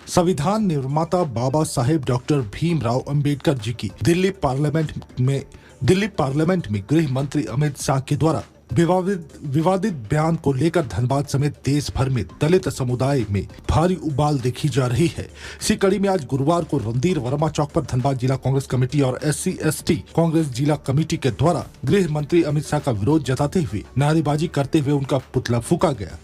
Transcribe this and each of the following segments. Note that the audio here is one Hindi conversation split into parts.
संविधान निर्माता बाबा साहेब डॉक्टर भीमराव अंबेडकर जी की दिल्ली पार्लियामेंट में गृह मंत्री अमित शाह के द्वारा विवादित बयान को लेकर धनबाद समेत देश भर में दलित समुदाय में भारी उबाल देखी जा रही है। इसी कड़ी में आज गुरुवार को रणधीर वर्मा चौक पर धनबाद जिला कांग्रेस कमेटी और SC/ST कांग्रेस जिला कमेटी के द्वारा गृह मंत्री अमित शाह का विरोध जताते हुए नारेबाजी करते हुए उनका पुतला फूंका गया।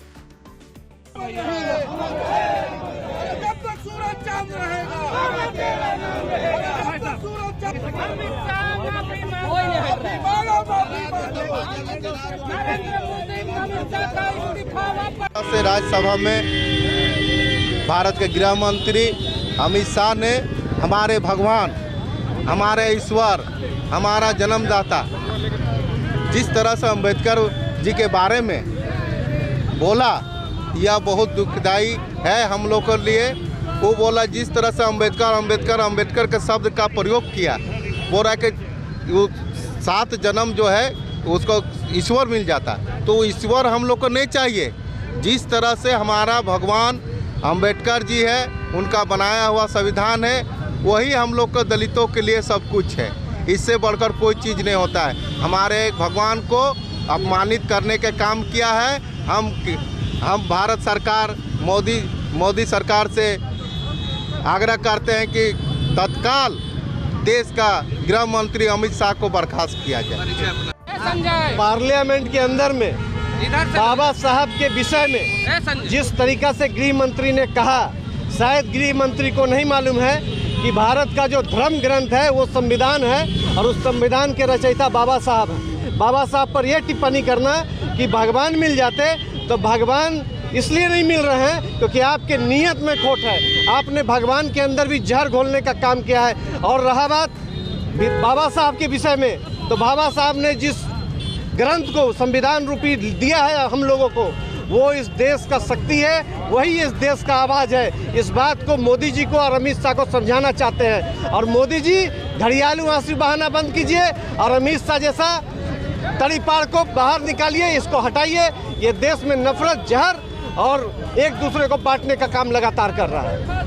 से राज्यसभा में भारत के गृह मंत्री अमित शाह ने हमारे भगवान, हमारे ईश्वर, हमारा जन्मदाता जिस तरह से अंबेडकर जी के बारे में बोला, यह बहुत दुखदाई है हम लोग के लिए। वो बोला जिस तरह से अंबेडकर के शब्द का प्रयोग किया, बोल रहा है कि वो 7 जन्म जो है उसको ईश्वर मिल जाता, तो ईश्वर हम लोग को नहीं चाहिए। जिस तरह से हमारा भगवान अंबेडकर जी है, उनका बनाया हुआ संविधान है, वही हम लोग को दलितों के लिए सब कुछ है। इससे बढ़कर कोई चीज़ नहीं होता है। हमारे भगवान को अपमानित करने के काम किया है। हम भारत सरकार मोदी सरकार से आग्रह करते हैं कि तत्काल देश का गृह मंत्री अमित शाह को बर्खास्त किया जाए। पार्लियामेंट के अंदर में बाबा साहब के विषय में जिस तरीका से गृह मंत्री ने कहा, शायद गृह मंत्री को नहीं मालूम है कि भारत का जो धर्म ग्रंथ है वो संविधान है और उस संविधान के रचयिता बाबा साहब हैं। बाबा साहब पर यह टिप्पणी करना कि भगवान मिल जाते, तो भगवान इसलिए नहीं मिल रहे हैं क्योंकि आपके नीयत में खोट है। आपने भगवान के अंदर भी जहर घोलने का काम किया है। और रहा बात बाबा साहब के विषय में, तो बाबा साहब ने जिस ग्रंथ को संविधान रूपी दिया है हम लोगों को, वो इस देश का शक्ति है, वही इस देश का आवाज़ है। इस बात को मोदी जी को और अमित शाह को समझाना चाहते हैं। और मोदी जी घड़ियालू आंसू बहाना बंद कीजिए और अमित शाह जैसा तड़ीपार को बाहर निकालिए, इसको हटाइए। ये देश में नफरत, जहर और एक दूसरे को बांटने का काम लगातार कर रहा है।